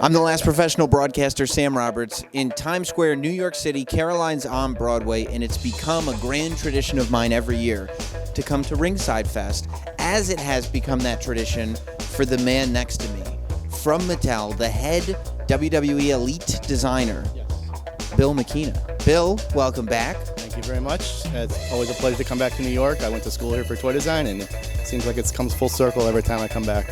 I'm the last professional broadcaster, Sam Roberts, in Times Square, New York City. Caroline's on Broadway, and it's become a grand tradition of mine every year to come to Ringside Fest, as it has become that tradition for the man next to me. From Mattel, the head WWE Elite designer, Bill Miekina. Bill, welcome back. Thank you very much. It's always a pleasure to come back to New York. I went to school here for toy design, and it seems like it comes full circle every time I come back.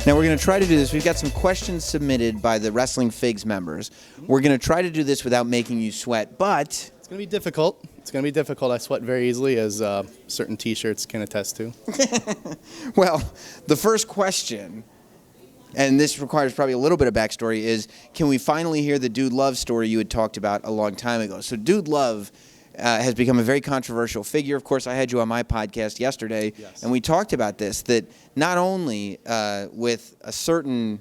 Now, we're going to try to do this. We've got some questions submitted by the Wrestling Figs members. We're going to try to do this without making you sweat, but... It's going to be difficult. It's going to be difficult. I sweat very easily, as certain T-shirts can attest to. Well, the first question, and this requires probably a little bit of backstory, is can we finally hear the Dude Love story you had talked about a long time ago? So Dude Love has become a very controversial figure. Of course, I had you on my podcast yesterday, and we talked about this, that not only with a certain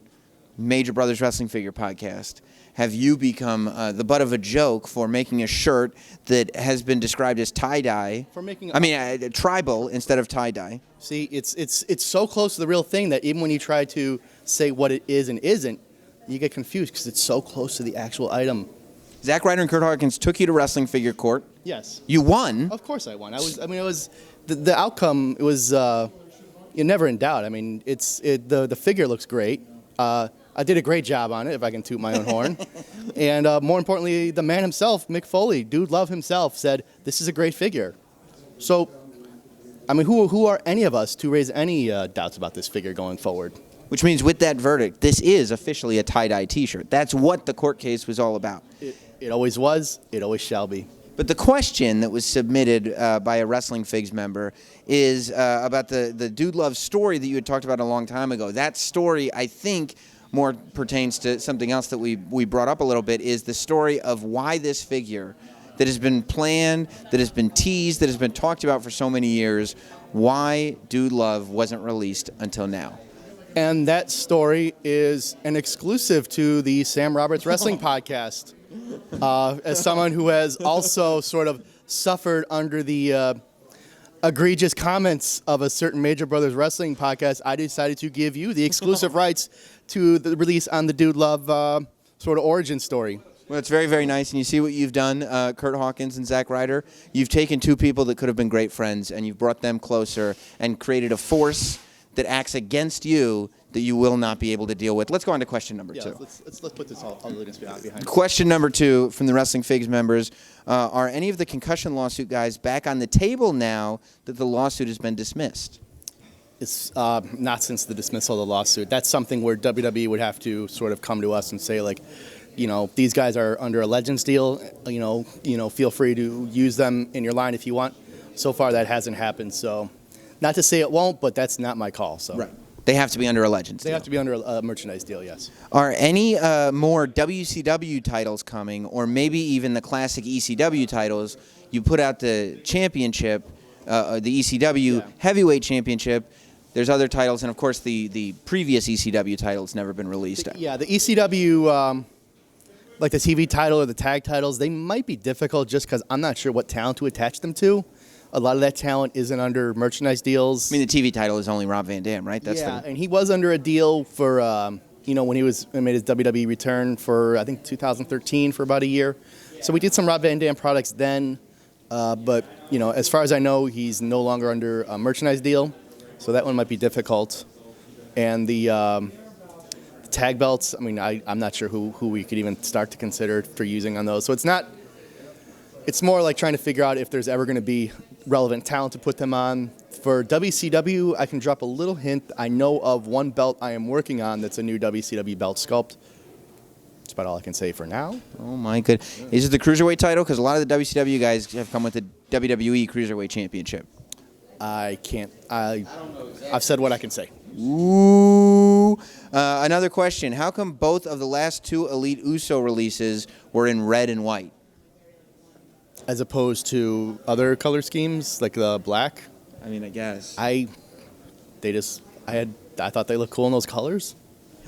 Major Brothers Wrestling Figure podcast have you become the butt of a joke for making a shirt that has been described as tie-dye. Tribal instead of tie-dye. See, it's so close to the real thing that even when you try to say what it is and isn't, you get confused because it's so close to the actual item. Zack Ryder and Kurt Hawkins took you to Wrestling Figure Court. Yes. You won. Of course I won. It was the outcome. It was you're never in doubt. I mean, the figure looks great. I did a great job on it, if I can toot my own horn. And more importantly, the man himself, Mick Foley, Dude Love himself, said this is a great figure. So, I mean, who are any of us to raise any doubts about this figure going forward? Which means with that verdict, this is officially a tie-dye T-shirt. That's what the court case was all about. It always was. It always shall be. But the question that was submitted by a Wrestling Figs member is about the Dude Love story that you had talked about a long time ago. That story, I think, more pertains to something else that we brought up a little bit, is the story of why this figure that has been planned, that has been teased, that has been talked about for so many years, why Dude Love wasn't released until now. And that story is an exclusive to the Sam Roberts Wrestling Podcast. As someone who has also sort of suffered under the egregious comments of a certain Major Brothers Wrestling podcast, I decided to give you the exclusive rights to the release on the Dude Love sort of origin story. Well, it's very, very nice, and you see what you've done, Kurt Hawkins and Zack Ryder. You've taken two people that could have been great friends, and you've brought them closer and created a force that acts against you that you will not be able to deal with. Let's go on to question number two. Let's put this all behind. Question number two from the Wrestling Figs members. Are any of the concussion lawsuit guys back on the table now that the lawsuit has been dismissed? It's not since the dismissal of the lawsuit. That's something where WWE would have to sort of come to us and say, like, you know, these guys are under a Legends deal. You know, feel free to use them in your line if you want. So far, that hasn't happened. So, not to say it won't, but that's not my call. So. Right. They have to be under a Legends deal. They have to be under a merchandise deal, yes. Are any more WCW titles coming, or maybe even the classic ECW titles? You put out the championship, the ECW Heavyweight Championship. There's other titles, and of course the previous ECW title's never been released. Yeah, the ECW, like the TV title or the tag titles, they might be difficult just because I'm not sure what talent to attach them to. A lot of that talent isn't under merchandise deals. I mean, the TV title is only Rob Van Dam, right? And he was under a deal for, when he made his WWE return for, I think, 2013 for about a year. So we did some Rob Van Dam products then, but, as far as I know, he's no longer under a merchandise deal, so that one might be difficult. And the tag belts, I mean, I'm not sure who we could even start to consider for using on those. So it's more like trying to figure out if there's ever going to be relevant talent to put them on. For WCW, I can drop a little hint. I know of one belt I am working on that's a new WCW belt sculpt. That's about all I can say for now. Oh, my good. Is it the Cruiserweight title? Because a lot of the WCW guys have come with the WWE Cruiserweight Championship. I can't. I've said what I can say. Ooh. Another question. How come both of the last two Elite Uso releases were in red and white? As opposed to other color schemes like the black? I mean, I guess. I thought they looked cool in those colors.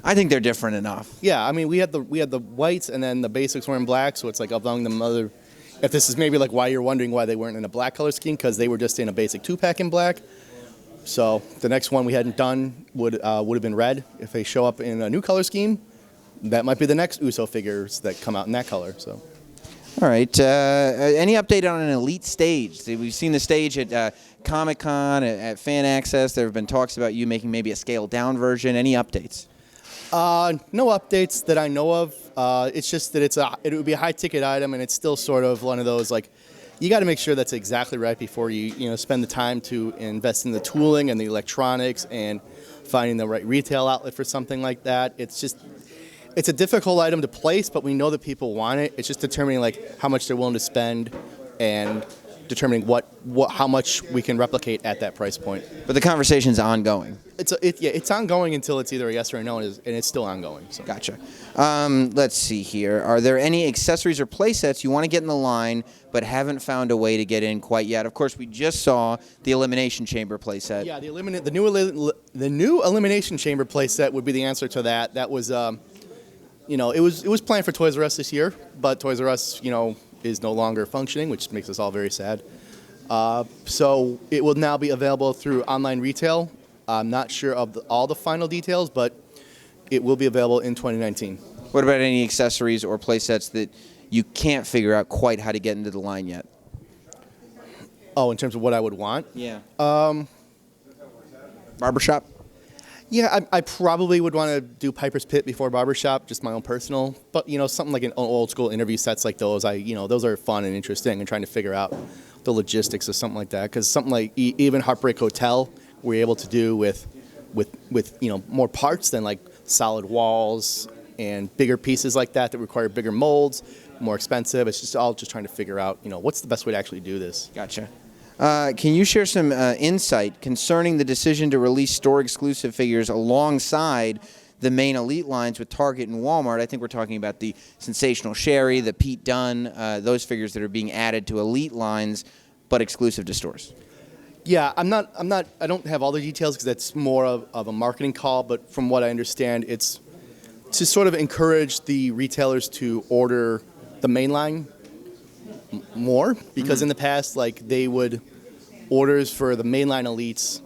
I think they're different enough. Yeah, I mean, we had the whites, and then the basics were in black, so it's like among them other. If this is maybe like why you're wondering why they weren't in a black color scheme, because they were just in a basic 2-pack in black. So the next one we hadn't done would have been red. If they show up in a new color scheme, that might be the next Uso figures that come out in that color. So. All right. Any update on an elite stage? We've seen the stage at Comic-Con, at Fan Access. There have been talks about you making maybe a scaled-down version. Any updates? No updates that I know of. It's just that it would be a high-ticket item, and it's still sort of one of those, like, you got to make sure that's exactly right before you spend the time to invest in the tooling and the electronics and finding the right retail outlet for something like that. It's a difficult item to place, but we know that people want it. It's just determining like how much they're willing to spend and determining how much we can replicate at that price point. But the conversation's ongoing. It's ongoing until it's either a yes or a no, and it's still ongoing. So. Gotcha. Let's see here. Are there any accessories or play sets you want to get in the line but haven't found a way to get in quite yet? Of course, we just saw the Elimination Chamber play set. Yeah, the new Elimination Chamber play set would be the answer to that. That was, it was planned for Toys R Us this year, but Toys R Us, is no longer functioning, which makes us all very sad. So it will now be available through online retail. I'm not sure of all the final details, but it will be available in 2019. What about any accessories or play sets that you can't figure out quite how to get into the line yet? Oh, in terms of what I would want? Yeah. Barbershop? Yeah, I probably would want to do Piper's Pit before Barbershop, just my own personal. But, something like an old school interview sets like those, those are fun and interesting, and trying to figure out the logistics of something like that. Because something like even Heartbreak Hotel, we're able to do with more parts than like solid walls and bigger pieces like that require bigger molds, more expensive. It's just trying to figure out, what's the best way to actually do this. Gotcha. Can you share some insight concerning the decision to release store-exclusive figures alongside the main Elite lines with Target and Walmart? I think we're talking about the Sensational Sherry, the Pete Dunne, those figures that are being added to Elite lines, but exclusive to stores. Yeah, I don't have all the details because that's more of a marketing call, but from what I understand, it's to sort of encourage the retailers to order the main line more, because in the past, like, orders for the mainline Elites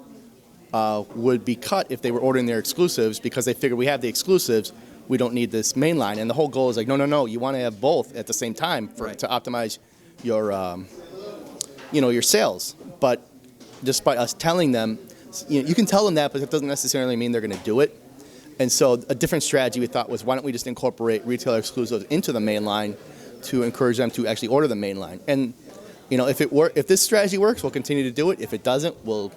would be cut if they were ordering their exclusives, because they figured we have the exclusives, we don't need this mainline. And the whole goal is like, no, you want to have both at the same time to optimize your, your sales. But despite us telling them, you can tell them that, but it doesn't necessarily mean they're going to do it. And so a different strategy we thought was, why don't we just incorporate retailer exclusives into the main line to encourage them to actually order the main line. And if this strategy works, we'll continue to do it. If it doesn't, we'll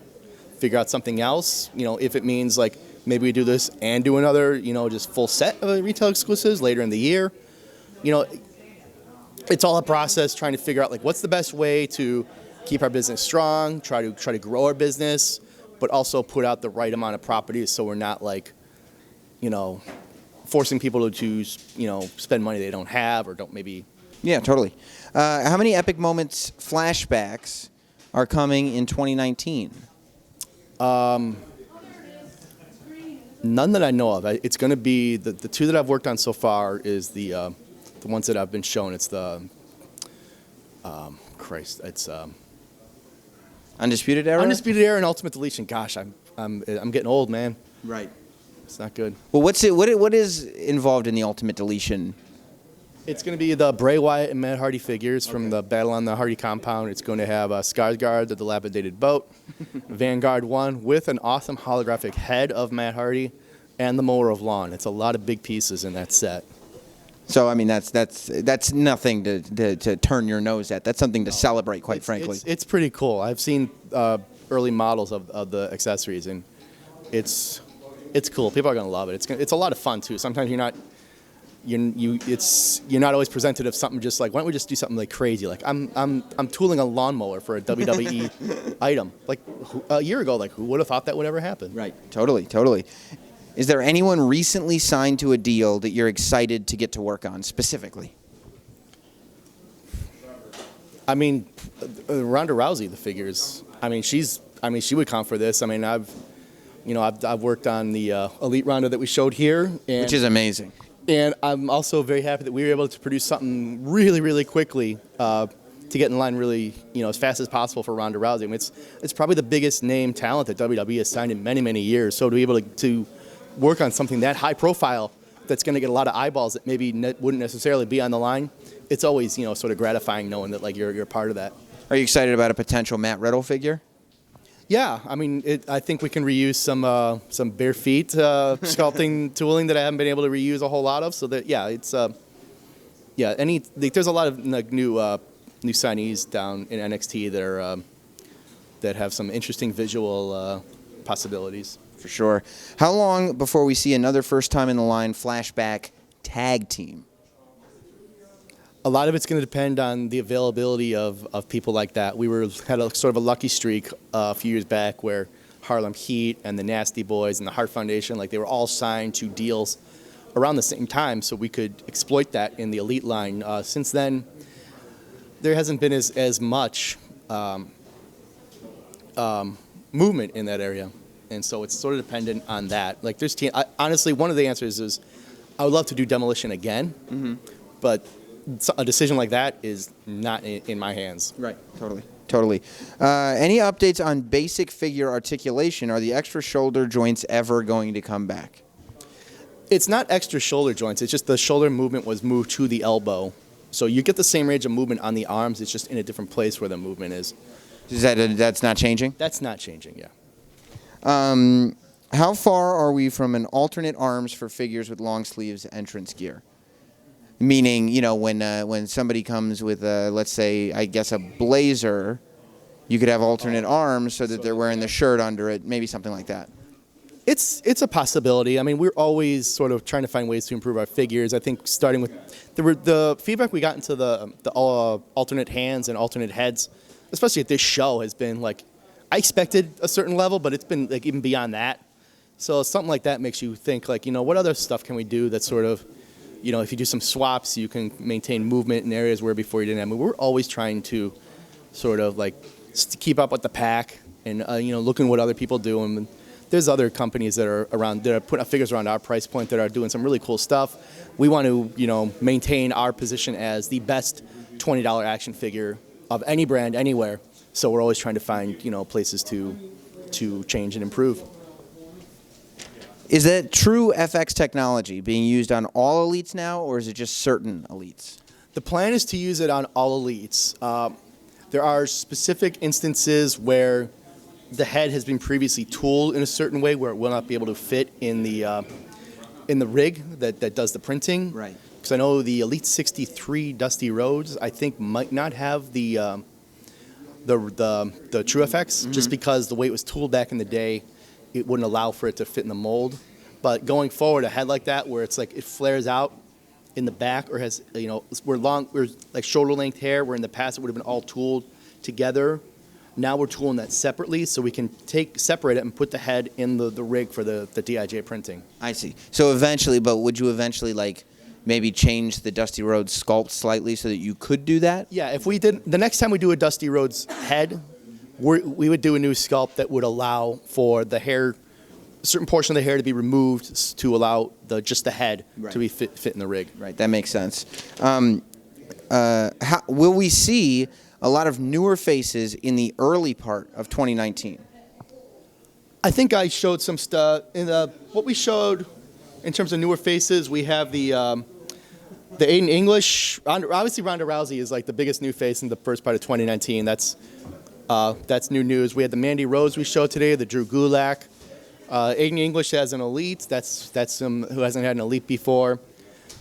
figure out something else. If it means like maybe we do this and do another, just full set of retail exclusives later in the year. It's all a process trying to figure out like what's the best way to keep our business strong, try to grow our business, but also put out the right amount of properties so we're not like, forcing people to spend money they don't have or don't maybe. Yeah, totally. How many epic moments flashbacks are coming in 2019? None that I know of. It's going to be the two that I've worked on so far is the ones that I've been shown. It's the it's Undisputed Era. Undisputed Era and Ultimate Deletion. Gosh, I'm getting old, man. Right. It's not good. Well, what is involved in the Ultimate Deletion? It's going to be the Bray Wyatt and Matt Hardy figures from the Battle on the Hardy compound. It's going to have Skarsgård, the dilapidated boat, Vanguard 1 with an awesome holographic head of Matt Hardy, and the mower of lawn. It's a lot of big pieces in that set. So, I mean, that's nothing to turn your nose at. That's something to celebrate, quite frankly. It's pretty cool. I've seen early models of the accessories, and it's cool. People are going to love it. It's a lot of fun, too. Sometimes you're not always presented of something just like, why don't we just do something like crazy? Like I'm tooling a lawnmower for a WWE item. Like a year ago, like who would have thought that would ever happen? Right. Totally. Is there anyone recently signed to a deal that you're excited to get to work on specifically? I mean, Ronda Rousey, the figures. She would count for this. I mean, I've worked on the Elite Ronda that we showed here, which is amazing. And I'm also very happy that we were able to produce something really, really quickly to get in line really, as fast as possible for Ronda Rousey. I mean, it's probably the biggest name talent that WWE has signed in many, many years. So to be able to work on something that high profile that's going to get a lot of eyeballs that maybe wouldn't necessarily be on the line, it's always, you know, sort of gratifying knowing that like you're part of that. Are you excited about a potential Matt Riddle figure? Yeah, I mean, I think we can reuse some bare feet sculpting tooling that I haven't been able to reuse a whole lot of. So that it's there's a lot of like new signees down in NXT that are that have some interesting visual possibilities. For sure. How long before we see another first time in the line flashback tag team? A lot of it's going to depend on the availability of people like that. We had a sort of a lucky streak a few years back where Harlem Heat and the Nasty Boys and the Hart Foundation, like they were all signed to deals around the same time, so we could exploit that in the Elite line. Since then, there hasn't been as much movement in that area, and so it's sort of dependent on that. Like honestly, one of the answers is I would love to do Demolition again, but a decision like that is not in my hands. Right, totally. Any updates on basic figure articulation? Are the extra shoulder joints ever going to come back? It's not extra shoulder joints. It's just the shoulder movement was moved to the elbow. So you get the same range of movement on the arms. It's just in a different place where the movement is. That's not changing? That's not changing, yeah. How far are we from an alternate arms for figures with long sleeves entrance gear? Meaning, you know, when somebody comes with, let's say, I guess a blazer, you could have alternate arms so that they're wearing the shirt under it, maybe something like that. It's a possibility. I mean, we're always sort of trying to find ways to improve our figures. I think starting with the feedback we got into the alternate hands and alternate heads, especially at this show, has been like, I expected a certain level, but it's been like even beyond that. So something like that makes you think like, you know, what other stuff can we do that sort of, you know, if you do some swaps, you can maintain movement in areas where before you didn't have. I mean, we're always trying to sort of like keep up with the pack and, you know, looking what other people do. And there's other companies that are around that are putting figures around our price point that are doing some really cool stuff. We want to, you know, maintain our position as the best $20 action figure of any brand anywhere. So we're always trying to find, you know, places to change and improve. Is that true FX technology being used on all elites now, or is it just certain elites? The plan is to use it on all elites. There are specific instances where the head has been previously tooled in a certain way where it will not be able to fit in the rig that does the printing. Right. Because I know the Elite 63 Dusty Rhodes, I think, might not have the True FX, just because the way it was tooled back in the day, it wouldn't allow for it to fit in the mold. But going forward, a head like that, where it's like it flares out in the back, or has, you know, we're like shoulder length hair, where in the past it would have been all tooled together. Now we're tooling that separately, so we can separate it and put the head in the rig for the DIJ printing. I see. So eventually, but would you eventually like maybe change the Dusty Rhodes sculpt slightly so that you could do that? Yeah, if we did, the next time we do a Dusty Rhodes head, we would do a new sculpt that would allow for the hair, a certain portion of the hair to be removed to allow just the head to be fit in the rig. Right, that makes sense. Will we see a lot of newer faces in the early part of 2019? I think I showed some stuff in what we showed in terms of newer faces. We have the Aiden English. Obviously, Ronda Rousey is like the biggest new face in the first part of 2019. That's new news. We had the Mandy Rose we showed today, the Drew Gulak. Aiden English has an elite. That's who hasn't had an elite before.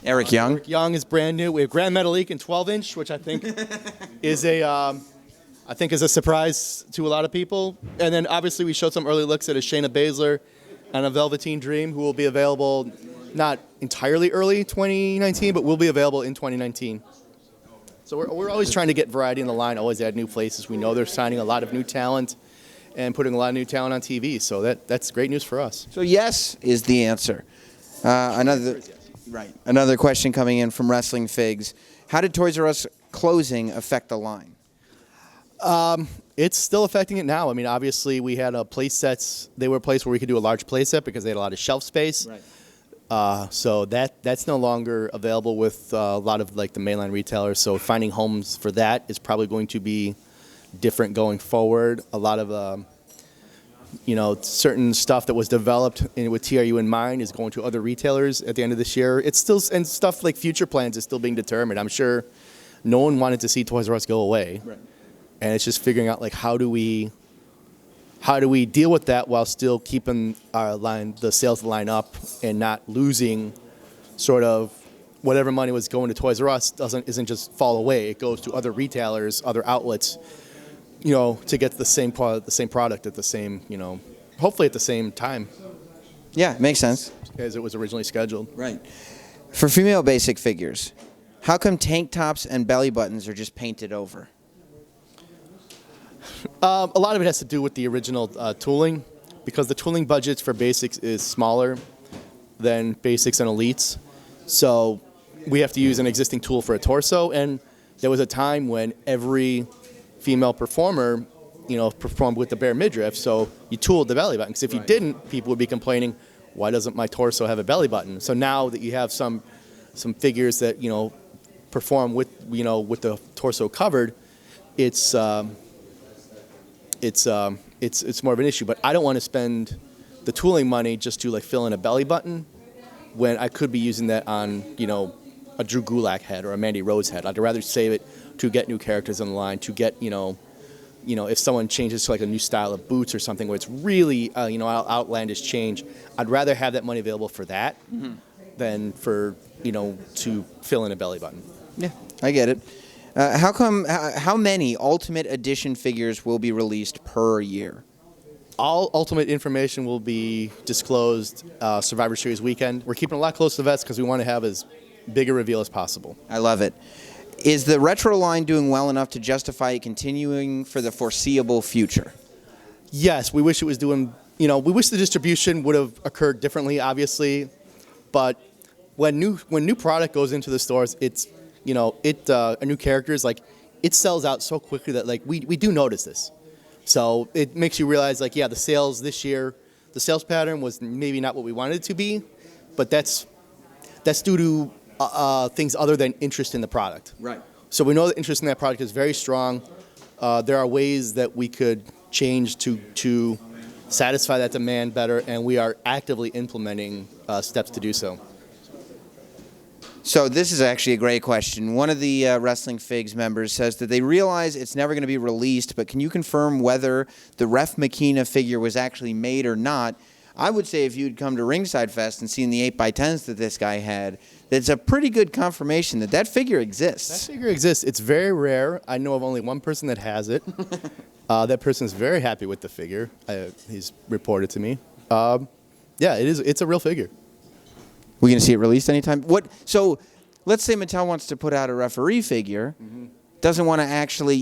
Eric Young. Eric Young is brand new. We have Grand Metalik in 12-inch, which I think is a surprise to a lot of people. And then obviously we showed some early looks at a Shayna Baszler and a Velveteen Dream, who will be available not entirely early 2019, but will be available in 2019. So we're always trying to get variety in the line, always add new places. We know they're signing a lot of new talent and putting a lot of new talent on TV. So that's great news for us. So yes is the answer. Another question coming in from Wrestling Figs. How did Toys R Us closing affect the line? It's still affecting it now. I mean, obviously we had play sets. They were a place where we could do a large play set because they had a lot of shelf space. Right. So that's no longer available with a lot of like the mainline retailers. So finding homes for that is probably going to be different going forward. A lot of certain stuff that was developed with TRU in mind is going to other retailers at the end of this year. It's still, and stuff like future plans is still being determined. I'm sure no one wanted to see Toys R Us go away. Right. And it's just figuring out like how do we deal with that while still keeping the sales line up and not losing sort of whatever money was going to Toys R Us isn't just fall away. It goes to other retailers, other outlets, to get the same product at the same, hopefully at the same time. Yeah, makes sense. As it was originally scheduled. Right. For female basic figures, how come tank tops and belly buttons are just painted over? A lot of it has to do with the original tooling, because the tooling budgets for basics is smaller than basics and elites. So we have to use an existing tool for a torso, and there was a time when every female performer, performed with the bare midriff, so you tooled the belly button. Because if you didn't, people would be complaining, why doesn't my torso have a belly button? So now that you have some figures that, perform with the torso covered, it's more of an issue. But I don't want to spend the tooling money just to like fill in a belly button when I could be using that on, a Drew Gulak head or a Mandy Rose head. I'd rather save it to get new characters on the line, to get, if someone changes to like a new style of boots or something where it's really, outlandish change, I'd rather have that money available for that than for, to fill in a belly button. Yeah, I get it. How many Ultimate Edition figures will be released per year? All Ultimate information will be disclosed Survivor Series weekend. We're keeping a lot close to the vest because we want to have as big a reveal as possible. I love it. Is the retro line doing well enough to justify it continuing for the foreseeable future? Yes, we wish it was doing, we wish the distribution would have occurred differently, obviously. But when new product goes into the stores, it's, a new characters, like, it sells out so quickly that, like, we do notice this. So it makes you realize, like, yeah, the sales this year, the sales pattern was maybe not what we wanted it to be, but that's due to things other than interest in the product. Right. So we know the interest in that product is very strong. There are ways that we could change to satisfy that demand better, and we are actively implementing steps to do so. So this is actually a great question. One of the Wrestling Figs members says that they realize it's never going to be released, but can you confirm whether the Ref Miekina figure was actually made or not? I would say if you'd come to Ringside Fest and seen the 8x10s that this guy had, that's a pretty good confirmation that that figure exists. That figure exists. It's very rare. I know of only one person that has it. That person is very happy with the figure. He's reported to me. Yeah, it is. It's a real figure. We going to see it released anytime? So let's say Mattel wants to put out a referee figure, doesn't want to actually,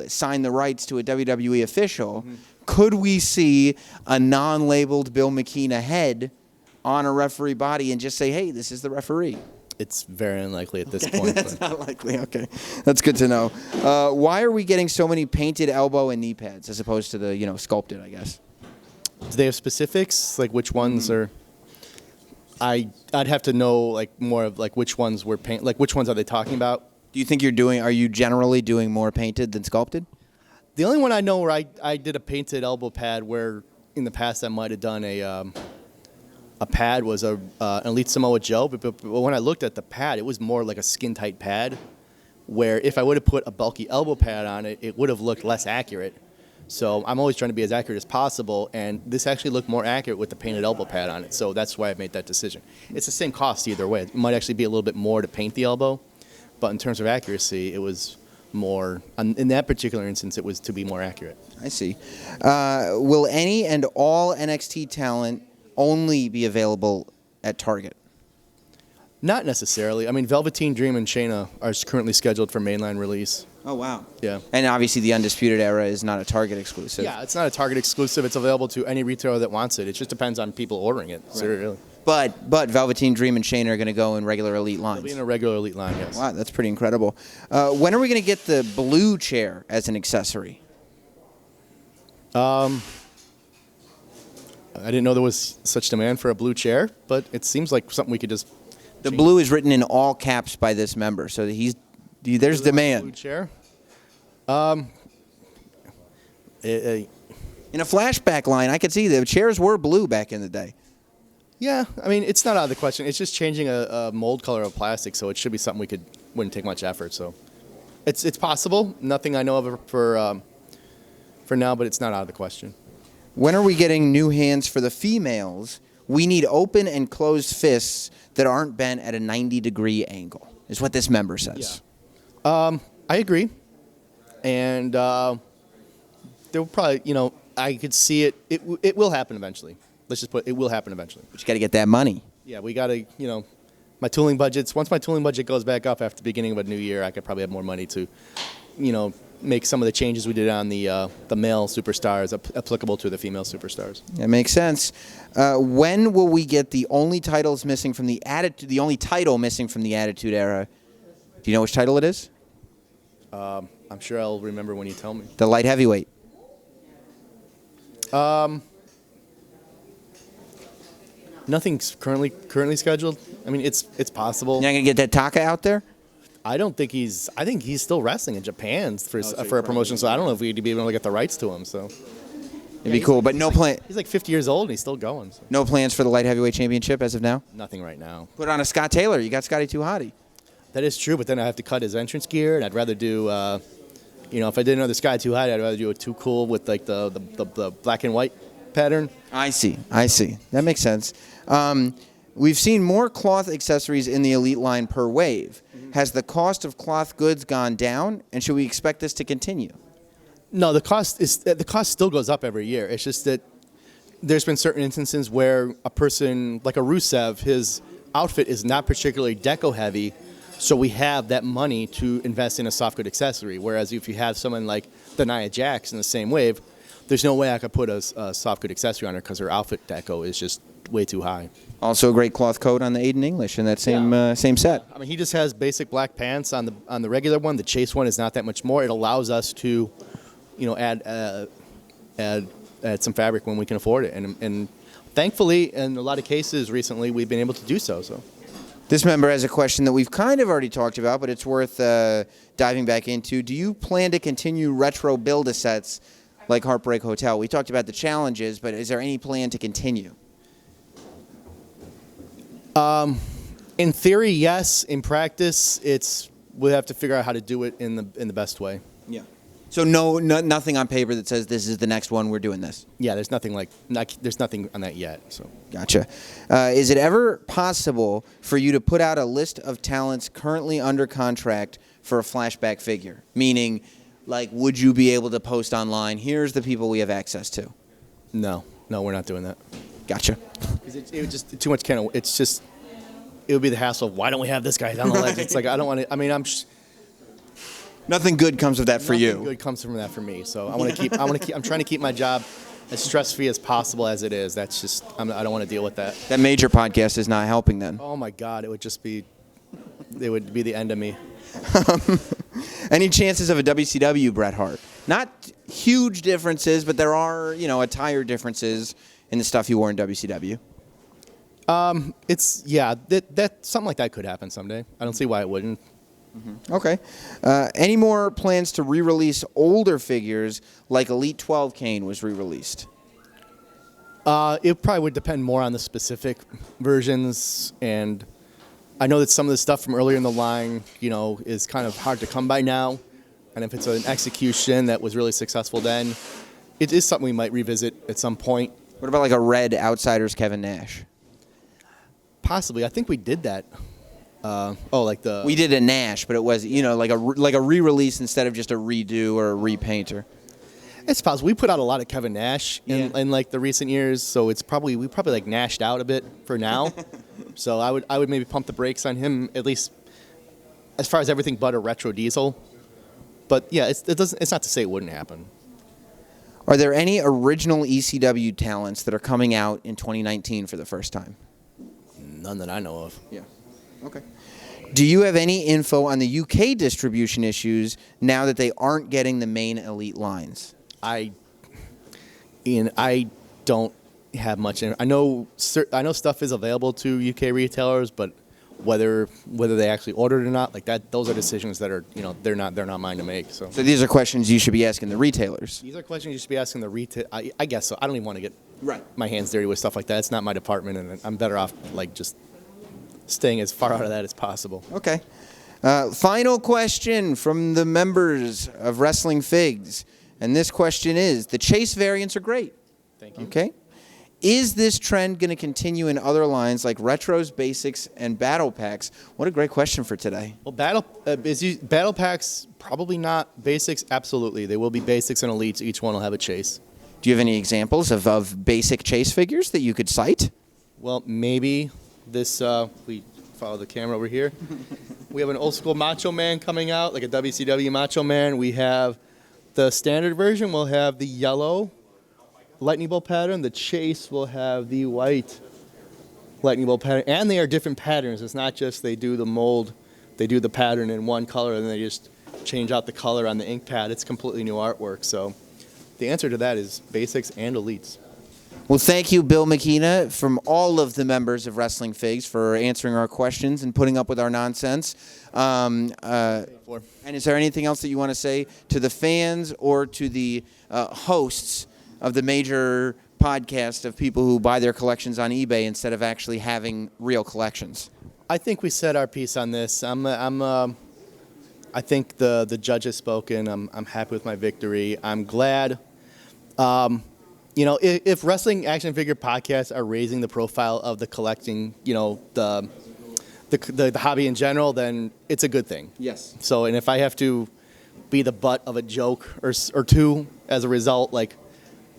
sign the rights to a WWE official. Could we see a non-labeled Bill Miekina head on a referee body and just say, hey, this is the referee? It's very unlikely at this point. That's not likely. Okay. That's good to know. Why are we getting so many painted elbow and knee pads as opposed to the, sculpted, I guess? Do they have specifics? Like which ones are... I'd have to know like more of like which ones were paint, like which ones are they talking about? Do you think are you generally doing more painted than sculpted? The only one I know where I did a painted elbow pad where in the past I might have done a pad was an Elite Samoa Joe, but when I looked at the pad, it was more like a skin tight pad where if I would have put a bulky elbow pad on it, it would have looked less accurate. So I'm always trying to be as accurate as possible, and this actually looked more accurate with the painted elbow pad on it, so that's why I made that decision. It's the same cost either way. It might actually be a little bit more to paint the elbow, but in terms of accuracy, it was more, in that particular instance, it was to be more accurate. I see. Will any and all NXT talent only be available at Target? Not necessarily. I mean, Velveteen Dream and Shayna are currently scheduled for mainline release. Oh, wow. Yeah. And obviously the Undisputed Era is not a Target exclusive. Yeah, it's not a Target exclusive. It's available to any retailer that wants it. It just depends on people ordering it. Right. So really. But Velveteen Dream and Shayna are going to go in regular Elite lines. They'll be in a regular Elite line, yes. Wow, that's pretty incredible. When are we going to get the blue chair as an accessory? I didn't know there was such demand for a blue chair, but it seems like something we could just... The blue is written in all caps by this member, so there's demand. Blue chair? In a flashback line, I could see the chairs were blue back in the day. Yeah, I mean, it's not out of the question. It's just changing a mold color of plastic, so it should be something wouldn't take much effort. So it's possible. Nothing I know of for now, but it's not out of the question. When are we getting new hands for the females? We need open and closed fists that aren't bent at a 90-degree angle, is what this member says. Yeah. I agree. And there will probably, I could see it. It will happen eventually. Let's just put it will happen eventually. But you got to get that money. Yeah, we got to, my tooling budgets. Once my tooling budget goes back up after the beginning of a new year, I could probably have more money to, make some of the changes we did on the male superstars applicable to the female superstars. That makes sense. When will we get the only titles missing from the title missing from the Attitude Era? Do you know which title it is? I'm sure I'll remember when you tell me. The light heavyweight. Nothing's currently scheduled. I mean, it's possible. You're not gonna get that Taka out there? I don't think he's. I think he's still wrestling in Japan for a promotion. So I don't know if we'd be able to get the rights to him. So it'd be cool, but no plan. He's like 50 years old and he's still going. So. No plans for the light heavyweight championship as of now. Nothing right now. Put on a Scott Taylor. You got Scotty Too Hottie. That is true, but then I have to cut his entrance gear, and I'd rather do. If I did another Sky Too Hottie, I'd rather do a Too Cool with like the black and white pattern. I see. That makes sense. We've seen more cloth accessories in the Elite line per wave. Has the cost of cloth goods gone down, and should we expect this to continue? No, the cost still goes up every year. It's just that there's been certain instances where a person like a Rusev, his outfit is not particularly deco heavy, so we have that money to invest in a soft good accessory. Whereas if you have someone like the Nia Jax in the same wave, there's no way I could put a soft good accessory on her because her outfit deco is just way too high. Also a great cloth coat on the Aiden English in that same set. I mean, he just has basic black pants on the regular one. The Chase one is not that much more. It allows us to, add some fabric when we can afford it. And thankfully, in a lot of cases recently, we've been able to do so. This member has a question that we've kind of already talked about, but it's worth diving back into. Do you plan to continue retro build-a-sets like Heartbreak Hotel? We talked about the challenges, but is there any plan to continue? In theory, yes. In practice, we'll have to figure out how to do it in the best way. Yeah. So nothing on paper that says this is the next one, we're doing this. Yeah, there's nothing there's nothing on that yet. So. Gotcha. Is it ever possible for you to put out a list of talents currently under contract for a flashback figure? Meaning, like, would you be able to post online, here's the people we have access to? No, we're not doing that. Gotcha. It would just too much it would be the hassle of why don't we have this guy on the ledge? It's like I don't want to. I mean, nothing good comes of that for you. Nothing good comes from that for me. So I'm trying to keep my job as stress-free as possible as it is. That's just I don't want to deal with that. That major podcast is not helping then. Oh my God, it would be the end of me. Any chances of a WCW Bret Hart? Not huge differences, but there are attire differences in the stuff you wore in WCW. That something like that could happen someday. I don't see why it wouldn't. Mm-hmm. Okay. Any more plans to re-release older figures like Elite 12 Kane was re-released? It probably would depend more on the specific versions, and I know that some of the stuff from earlier in the line, is kind of hard to come by now. And if it's an execution that was really successful then, it is something we might revisit at some point. What about like a red Outsiders Kevin Nash? Possibly. I think we did that. We did a Nash, but it was like a re-release instead of just a redo or a repainter. It's possible. We put out a lot of Kevin Nash in like the recent years, so we probably like Nashed out a bit for now. So I would maybe pump the brakes on him, at least as far as everything but a retro diesel. But yeah, it's not to say it wouldn't happen. Are there any original ECW talents that are coming out in 2019 for the first time? None that I know of. Yeah. Okay. Do you have any info on the UK distribution issues now that they aren't getting the main Elite lines? I don't have much. I know stuff is available to UK retailers, but whether they actually ordered it or not, like that, those are decisions that are, they're not mine to make. So these are questions you should be asking the retailers. these are questions you should be asking the retail. I guess so. I don't even want to get my hands dirty with stuff like that. It's not my department, and I'm better off like just staying as far out of that as possible. Okay. Final question from the members of Wrestling Figs, and this question is: the chase variants are great. Thank you. Okay. Is this trend going to continue in other lines like retros, basics, and battle packs? What a great question for today. Well, battle packs, probably not. Basics, absolutely. They will be basics and elites. Each one will have a chase. Do you have any examples of basic chase figures that you could cite? Well, maybe this, we follow the camera over here. We have an old school Macho Man coming out, like a WCW Macho Man. We have the standard version will have the yellow lightning bolt pattern. The chase will have the white lightning bolt pattern, and they are different patterns. It's not just they do the mold, they do the pattern in one color, and then they just change out the color on the ink pad. It's completely new artwork. So the answer to that is basics and elites. Well, thank you, Bill Miekina, from all of the members of Wrestling Figs for answering our questions and putting up with our nonsense. And is there anything else that you want to say to the fans or to the hosts of the major podcast of people who buy their collections on eBay instead of actually having real collections? I think we said our piece on this. I think the judge has spoken. I'm happy with my victory. I'm glad. If wrestling action figure podcasts are raising the profile of the collecting, the hobby in general, then it's a good thing. Yes. So, and if I have to be the butt of a joke or two as a result,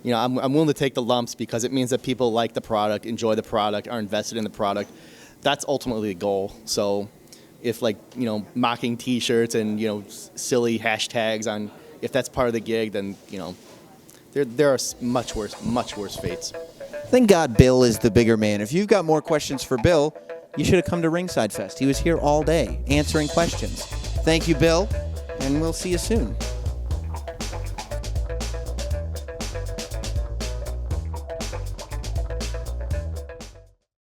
I'm willing to take the lumps because it means that people like the product, enjoy the product, are invested in the product. That's ultimately the goal. So if mocking T-shirts and, silly hashtags if that's part of the gig, then, there are much worse fates. Thank God Bill is the bigger man. If you've got more questions for Bill, you should have come to Ringside Fest. He was here all day answering questions. Thank you, Bill, and we'll see you soon.